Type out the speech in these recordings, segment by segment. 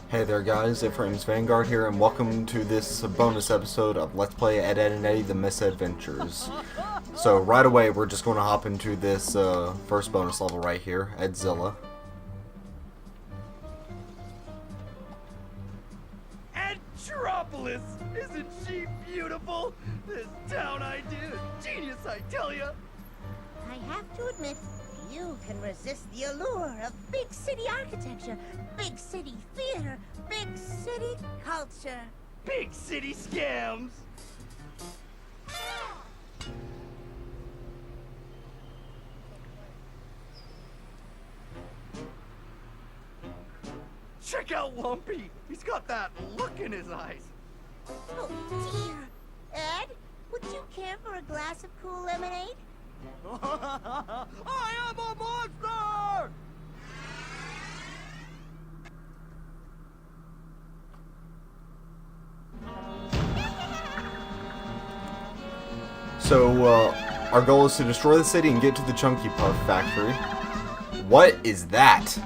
Hey there guys, Ephraim's Vanguard here, and welcome to this bonus episode of Let's Play Ed, and Eddy, the Mis-Edventures. So right away, we're just going to hop into this first bonus level right here, Edzilla. Edtropolis! Isn't she beautiful? This town idea is genius, I tell ya! I have to admit, you can resist the allure of big city architecture, big city theater, big city culture. Big city scams! Check out Lumpy! He's got that look in his eyes! Oh dear. Ed, would you care for a glass of cool lemonade? I am a monster! So, our goal is to destroy the city and get to the Chunky Puff factory. What is that?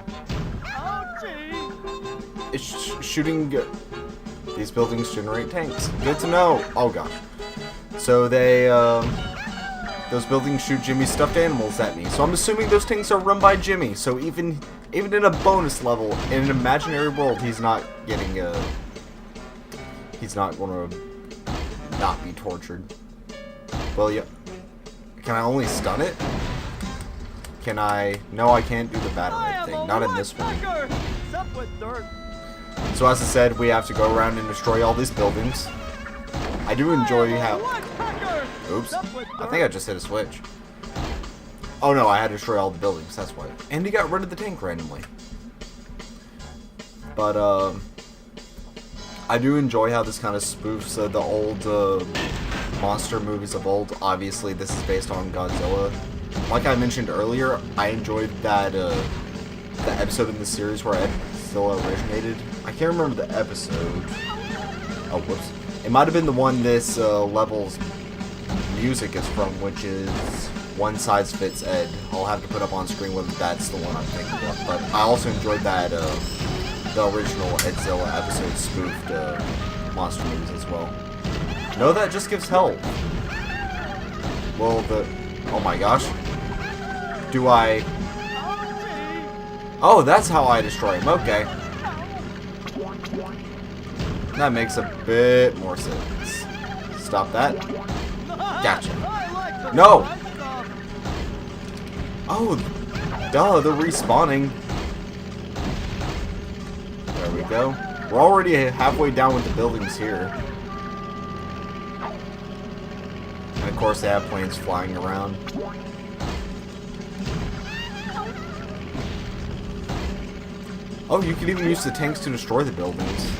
It's shooting. These buildings generate tanks. Good to know. Oh gosh. So they, those buildings shoot Jimmy's stuffed animals at me. So I'm assuming those tanks are run by Jimmy. So even in a bonus level, in an imaginary world, he's not getting, he's not going to not be tortured. Well, yeah. Can I only stun it? Can I? No, I can't do the battering thing. Not in this one. So as I said, we have to go around and destroy all these buildings. I do enjoy how... Oops. I think I just hit a switch. Oh no, I had to destroy all the buildings, that's why. And he got rid of the tank randomly. But, I do enjoy how this kind of spoofs the old, monster movies of old. Obviously, this is based on Godzilla. Like I mentioned earlier, I enjoyed that, the episode in the series where Edzilla originated. I can't remember the episode. Oh, whoops. It might have been the one this level's music is from, which is One Size Fits Ed. I'll have to put up on screen whether that's the one I'm thinking of. But I also enjoyed that the original Edzilla episode spoofed monster movies as well. No, that just gives health. Well, oh my gosh. Do I... Oh, that's how I destroy him. Okay. That makes a bit more sense. Stop that. Gotcha. No! Oh, duh, they're respawning. There we go. We're already halfway down with the buildings here. And of course they have planes flying around. Oh, you can even use the tanks to destroy the buildings.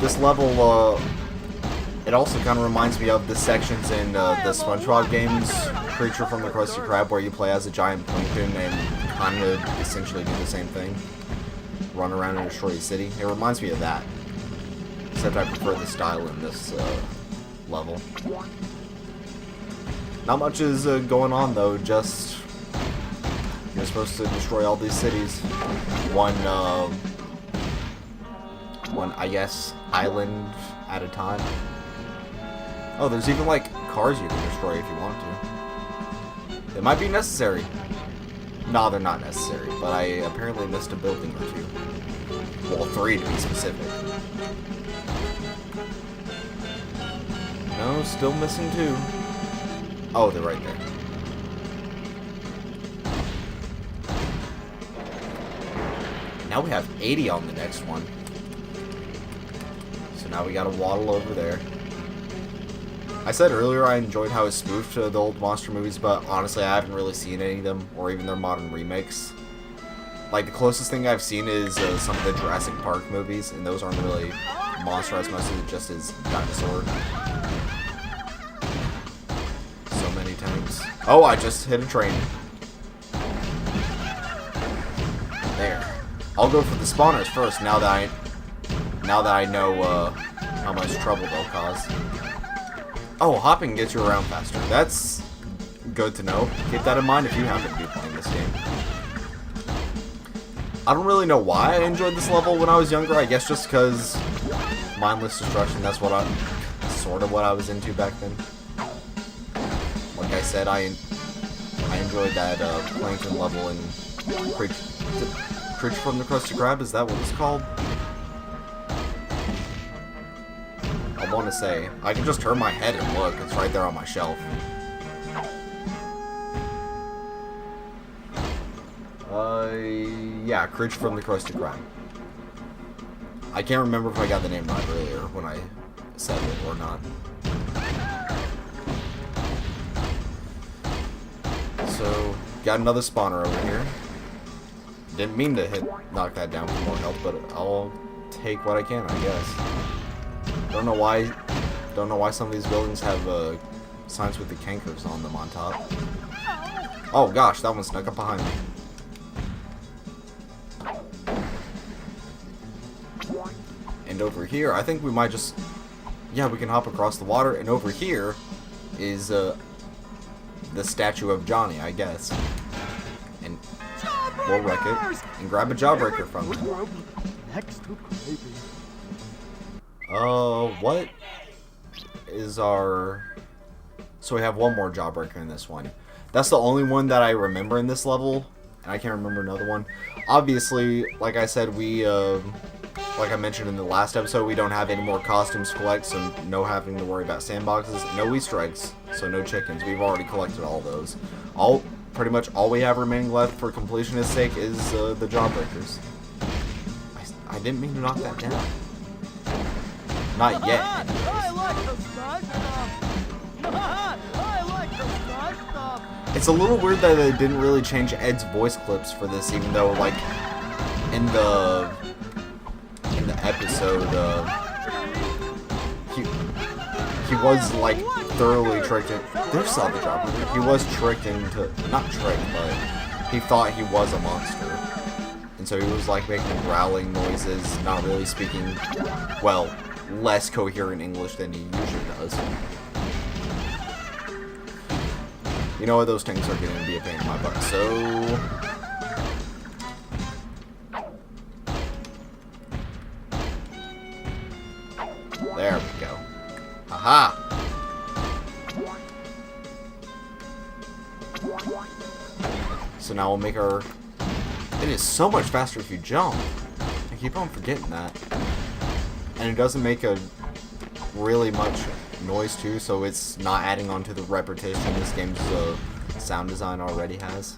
This level, it also kind of reminds me of the sections in the SpongeBob games, Creature from the Krusty Krab, where you play as a giant plankton and kind of essentially do the same thing. Run around and destroy a city. It reminds me of that. Except I prefer the style in this level. Not much is going on though, just... You're supposed to destroy all these cities. One, I guess, island at a time. Oh, there's even, like, cars you can destroy if you want to. They might be necessary. No, they're not necessary, but I apparently missed a building or two. Well, 3 to be specific. No, still missing 2. Oh, they're right there. Now we have 80 on the next one. So now we gotta waddle over there. I said earlier I enjoyed how it spoofed the old monster movies, but honestly I haven't really seen any of them, or even their modern remakes. Like, the closest thing I've seen is some of the Jurassic Park movies, and those aren't really monster as much as just as dinosaur. So many times. Oh, I just hit a train. There. I'll go for the spawners first, now that I know how much trouble they'll cause. Oh, hopping gets you around faster. That's good to know. Keep that in mind if you happen to be playing this game. I don't really know why I enjoyed this level when I was younger. I guess just because mindless destruction, that's what sort of what I was into back then. Like I said, I enjoyed that plankton level in Creature from the Krusty Krab. Is that what it's called? I want to say. I can just turn my head and look. It's right there on my shelf. Yeah, Creature from the Krusty Krab. I can't remember if I got the name right earlier when I said it or not. So, got another spawner over here. Didn't mean to knock that down for more health, but I'll take what I can, I guess. Don't know why some of these buildings have signs with the cankers on them on top. Oh gosh, that one snuck up behind me. And over here, I think we might just... Yeah, we can hop across the water, and over here is the statue of Johnny, I guess. And we'll wreck it and grab a jawbreaker from him. What is our... So we have one more jawbreaker in this one. That's the only one that I remember in this level, and I can't remember another one. Obviously, like I said, like I mentioned in the last episode, we don't have any more costumes to collect, so no having to worry about sandboxes. No Easter eggs, so no chickens. We've already collected all those. Pretty much all we have remaining left for completionist sake is the jawbreakers. I didn't mean to knock that down. Not yet. It's a little weird that they didn't really change Ed's voice clips for this, even though, like, in the episode, he was, like, thoroughly tricked in... There's the jawbreaker. He was tricked into... Not tricked, but he thought he was a monster. And so he was, like, making growling noises, not really speaking, well, less coherent English than he usually does. You know what, those things are going to be a pain in my butt, so... There we go. Aha! So now we'll make our... It is so much faster if you jump. I keep on forgetting that. And it doesn't make a really much noise too, so it's not adding on to the repetition this game's sound design already has.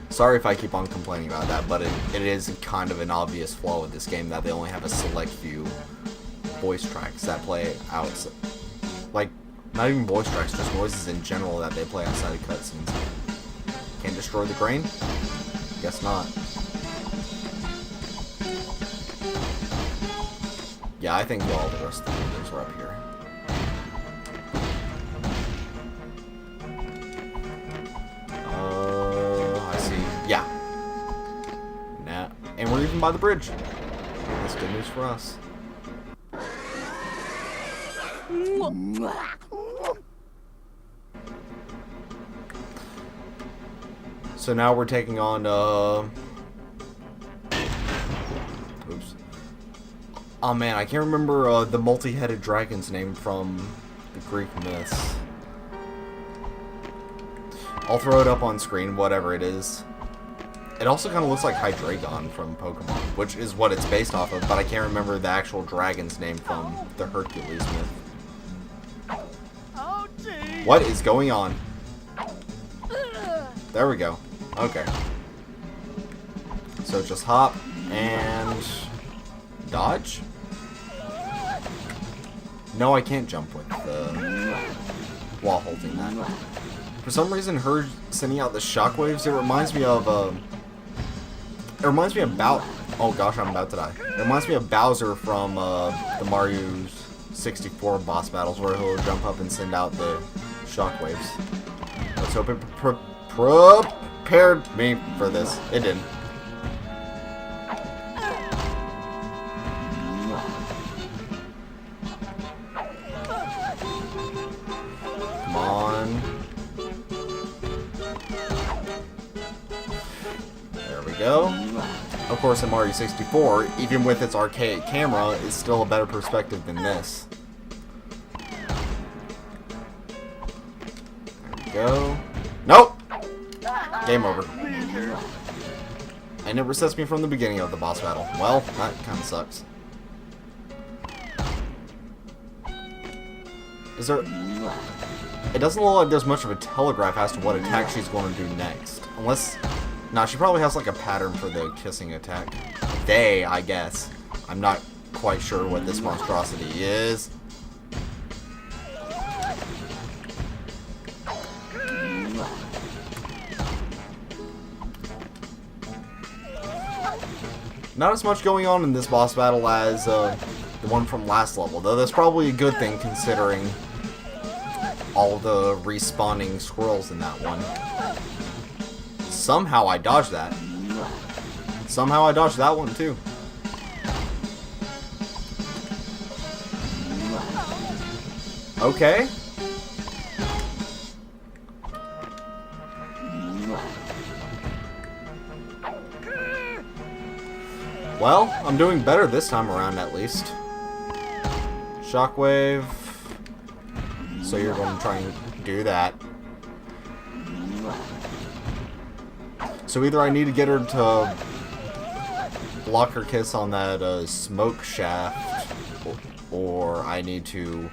Sorry if I keep on complaining about that, but it is kind of an obvious flaw with this game that they only have a select few voice tracks that play out. Like, not even voice tracks, just noises in general that they play outside of cutscenes. Can't destroy the grain? Guess not. Yeah, I think all the rest of the buildings are up here. I see. Yeah. Nah. And we're even by the bridge. That's good news for us. So now we're taking on, oops. Oh man, I can't remember the multi-headed dragon's name from the Greek myths. I'll throw it up on screen, whatever it is. It also kind of looks like Hydreigon from Pokemon, which is what it's based off of, but I can't remember the actual dragon's name from the Hercules myth. What is going on? There we go. Okay. So just hop and dodge? No, I can't jump with the while holding that. For some reason, her sending out the shockwaves, it reminds me of oh gosh, I'm about to die. It reminds me of Bowser from the Mario 64 boss battles, where he'll jump up and send out the shockwaves. Let's hope it prepared me for this. It didn't. we go. Of course, in Mario 64, even with its arcade camera, it's still a better perspective than this. There we go. Nope! Game over. And it resets me from the beginning of the boss battle. Well, that kind of sucks. Is there... It doesn't look like there's much of a telegraph as to what attack she's going to do next. Unless... Nah, she probably has like a pattern for the kissing attack. I guess. I'm not quite sure what this monstrosity is. Not as much going on in this boss battle as the one from last level, though that's probably a good thing considering all the respawning squirrels in that one. Somehow I dodged that. Somehow I dodged that one too. Okay. Well, I'm doing better this time around at least. Shockwave. So you're going to try and do that. So either I need to get her to block her kiss on that smoke shaft, or I need to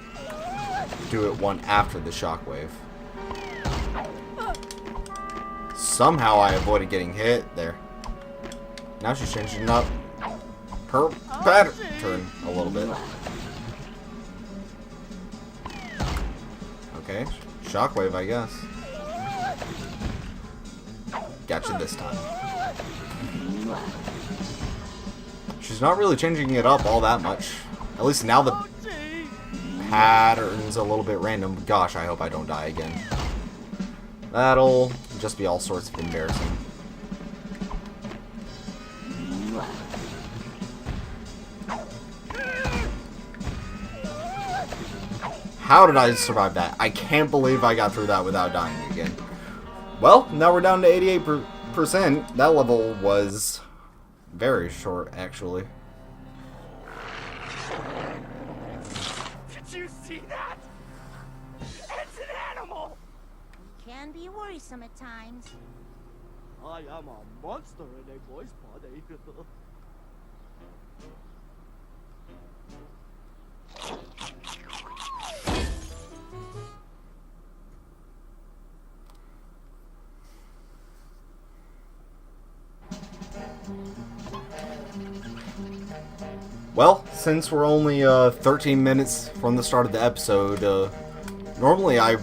do it one after the shockwave. Somehow I avoided getting hit there. Now she's changing up her pattern a little bit. Okay, shockwave, I guess. Gotcha this time. She's not really changing it up all that much. At least now the pattern's a little bit random. Gosh, I hope I don't die again. That'll just be all sorts of embarrassing. How did I survive that? I can't believe I got through that without dying again. Well, now we're down to 88%. That level was very short, actually. Did you see that? It's an animal! It can be worrisome at times. I am a monster in a boy's body. Well, since we're only 13 minutes from the start of the episode, normally I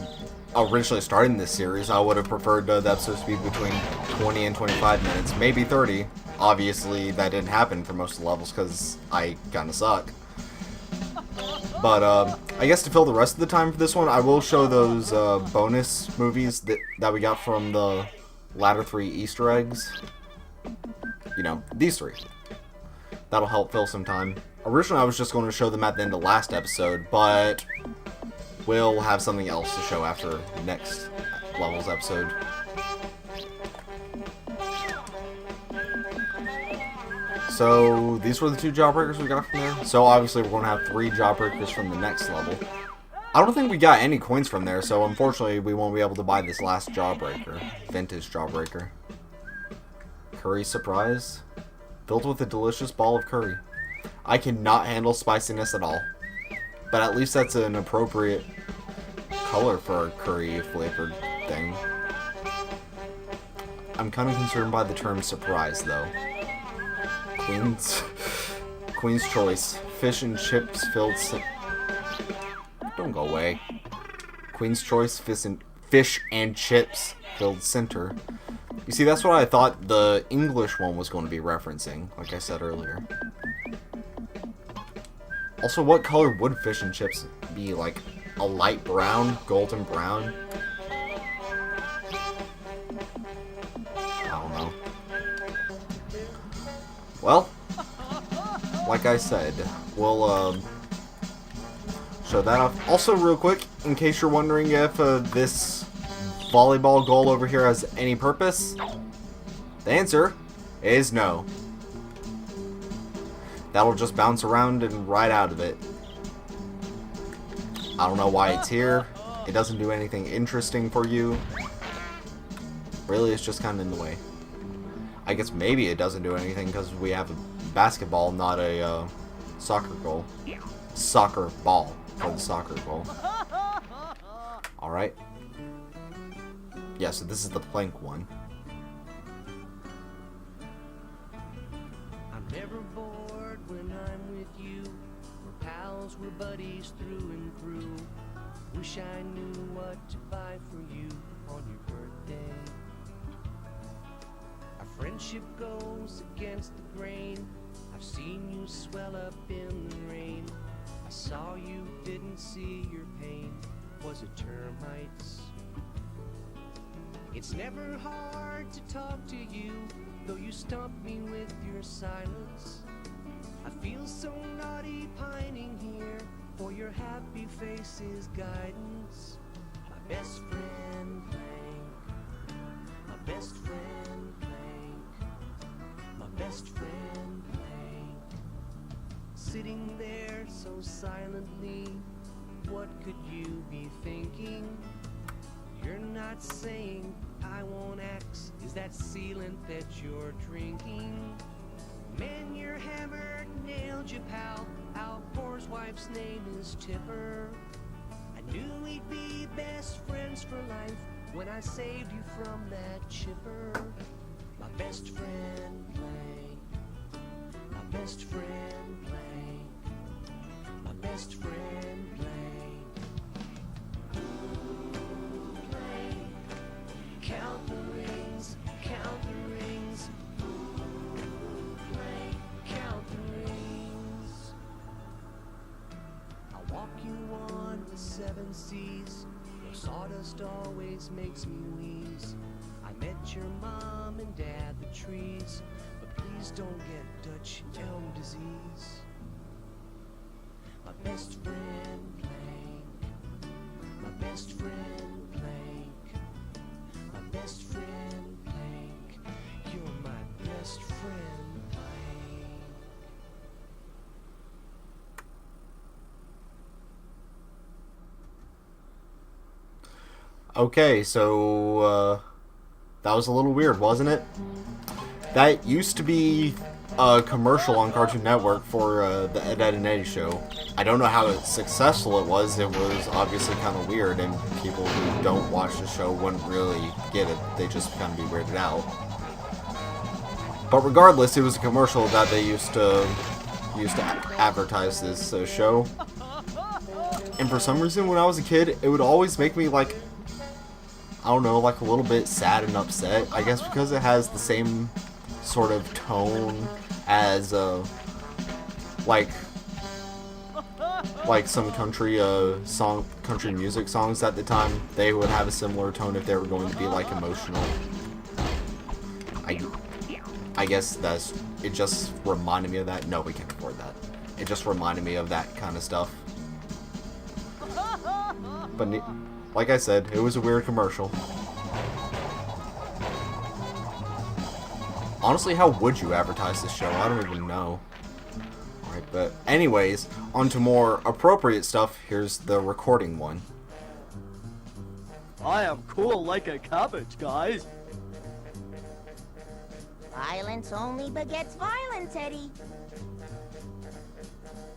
originally starting this series, I would have preferred the episodes to be between 20 and 25 minutes, maybe 30. Obviously, that didn't happen for most of the levels because I kind of suck. But I guess to fill the rest of the time for this one, I will show those bonus movies that we got from the latter 3 Easter eggs. You know, these 3. That'll help fill some time. Originally, I was just going to show them at the end of last episode, but we'll have something else to show after next level's episode. So, these were the 2 jawbreakers we got from there. So, obviously, we're going to have 3 jawbreakers from the next level. I don't think we got any coins from there, so unfortunately, we won't be able to buy this last jawbreaker. Vintage jawbreaker. Curry surprise. Filled with a delicious ball of curry. I cannot handle spiciness at all. But at least that's an appropriate color for a curry flavored thing. I'm kind of concerned by the term surprise though. Queen's choice. Fish and chips filled don't go away. Queen's choice fish and chips filled center. You see, that's what I thought the English one was going to be referencing, like I said earlier. Also, what color would fish and chips be? Like, a light brown? Golden brown? I don't know. Well, like I said, we'll show that off. Also, real quick, in case you're wondering if this volleyball goal over here has any purpose, the answer It is no. That'll just bounce around and right out of it. I don't know why it's here. It doesn't do anything interesting for you. Really, it's just kind of in the way. I guess maybe it doesn't do anything because we have a basketball, not a soccer goal. Soccer ball for the soccer goal. Alright. Yeah, so this is the plank one. I'm never bored when I'm with you. We're pals, we're buddies through and through. Wish I knew what to buy for you on your birthday. Our friendship goes against the grain. I've seen you swell up in the rain. I saw you, didn't see your pain. Was it termites? It's never hard to talk to you, though you stump me with your silence. I feel so naughty pining here for your happy face's guidance. My best friend Plank, my best friend Plank, my best friend Plank. Sitting there so silently, what could you be thinking? You're not saying I won't axe. Is that sealant that you're drinking? Man, you're hammered, nailed you, pal. Al Gore's wife's name is Tipper. I knew we'd be best friends for life when I saved you from that chipper. My best friend Plank, my best friend Plank, my best friend Plank. Count the rings, count the rings. Plank, count the rings. I'll walk you on the seven seas. Your sawdust always makes me wheeze. I met your mom and dad, the trees, but please don't get Dutch elm disease. My best friend Plank, my best friend Plank. Best friend Plank, you're my best friend Plank. Okay, so that was a little weird, wasn't it? That used to be a commercial on Cartoon Network for the Ed, Edd and Eddy show. I don't know how successful it was. It was obviously kind of weird, and people who don't watch the show wouldn't really get it. They just kind of be weirded out. But regardless, it was a commercial that they used to advertise this show. And for some reason, when I was a kid, it would always make me like, I don't know, like a little bit sad and upset. I guess because it has the same sort of tone as like some country country music songs at the time. They would have a similar tone if they were going to be like emotional. I guess it just reminded me of that. No, we can't afford that. It just reminded me of that kind of stuff. But like I said, it was a weird commercial. Honestly, how would you advertise this show? I don't even know. Alright, but anyways, on to more appropriate stuff. Here's the recording one. I am cool like a cabbage, guys. Violence only begets violence, Eddy.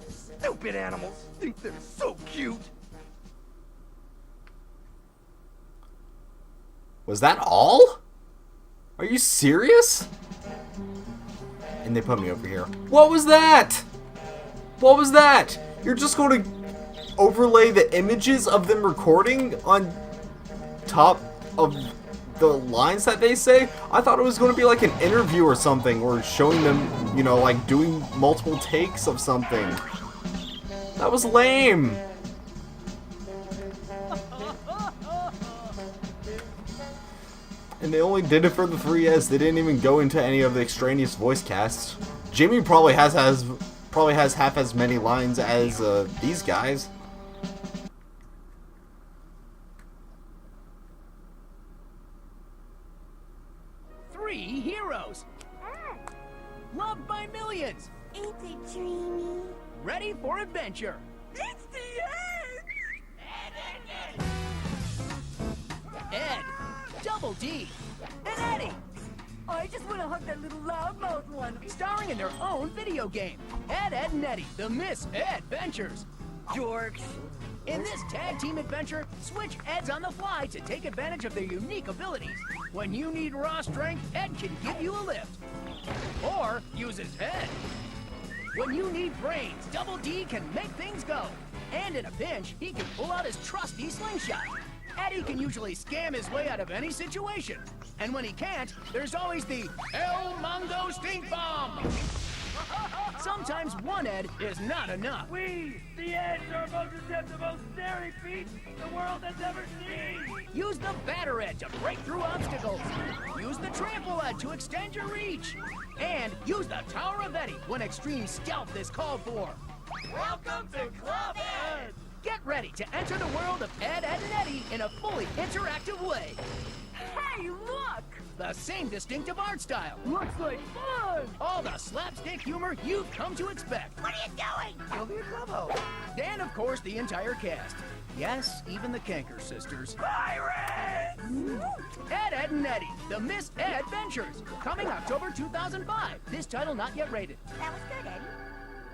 Stupid animals think they're so cute. Was that all? Are you serious? And they put me over here. What was that? What was that? You're just going to overlay the images of them recording on top of the lines that they say? I thought it was going to be like an interview or something, or showing them, you know, like doing multiple takes of something. That was lame. And they only did it for the 3S. They didn't even go into any of the extraneous voice casts. Jimmy probably has half as many lines as these guys. Three heroes. loved by millions. Ain't it dreamy? Ready for adventure. It's the end! Ed, Double D, and Eddie, I just want to hug that little loudmouth one. starring in their own video game. Ed, and Eddy, the Mis-Edventures. Dorks. In this tag team adventure, switch Eds on the fly to take advantage of their unique abilities. When you need raw strength, Ed can give you a lift. Or use his head. When you need brains, Double D can make things go. And in a pinch, he can pull out his trusty slingshot. Eddy can usually scam his way out of any situation. And when he can't, there's always the El Mongo Stink Bomb! Sometimes one Ed is not enough. We, the Eds, are about to have the most daring feat the world has ever seen. Use the Batter Ed to break through obstacles. Use the Trample Ed to extend your reach. And use the Tower of Eddy when extreme stealth is called for. Welcome to Club Ed. Get ready to enter the world of Ed, Ed, and Eddy in a fully interactive way. Hey, look! The same distinctive art style. Looks like fun! All the slapstick humor you've come to expect. What are you doing? You'll be a clubhouse. And of course, the entire cast. Yes, even the Canker sisters. Pirates! Ed, Ed, and Eddy, the Mis-Edventures. Coming October 2005. This title not yet rated. That was good, Eddie.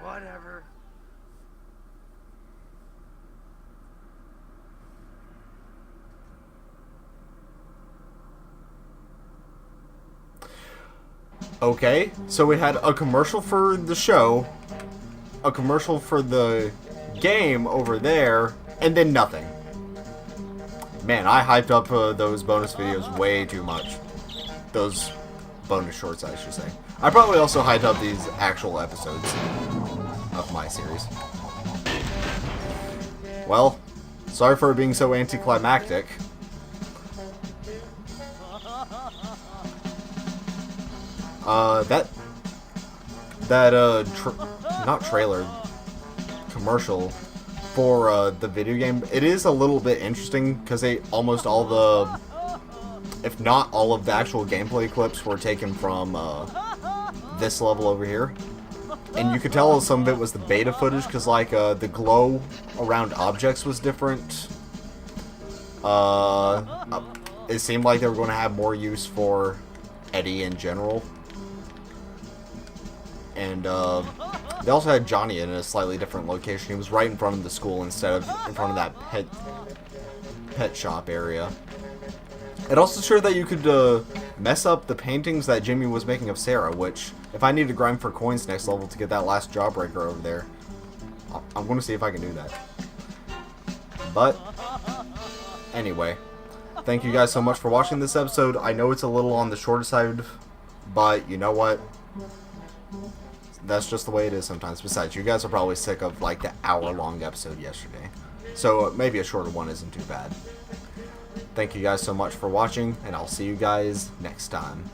Whatever. Okay, so we had a commercial for the show, a commercial for the game over there, and then nothing. Man, I hyped up those bonus videos way too much. Those bonus shorts, I should say. I probably also hyped up these actual episodes of my series. Well, sorry for being so anticlimactic. Not trailer, commercial for the video game, it is a little bit interesting because almost all the, if not all of the actual gameplay clips were taken from this level over here. And you could tell some of it was the beta footage because like the glow around objects was different. It seemed like they were going to have more use for Eddy in general. And they also had Johnny in a slightly different location. He was right in front of the school instead of in front of that pet shop area. It also showed that you could mess up the paintings that Jimmy was making of Sarah, which, if I need to grind for coins next level to get that last jawbreaker over there, I'm going to see if I can do that. But, anyway, thank you guys so much for watching this episode. I know it's a little on the shorter side, but you know what? That's just the way it is sometimes. Besides, you guys are probably sick of like the hour-long episode yesterday. So maybe a shorter one isn't too bad. Thank you guys so much for watching, and I'll see you guys next time.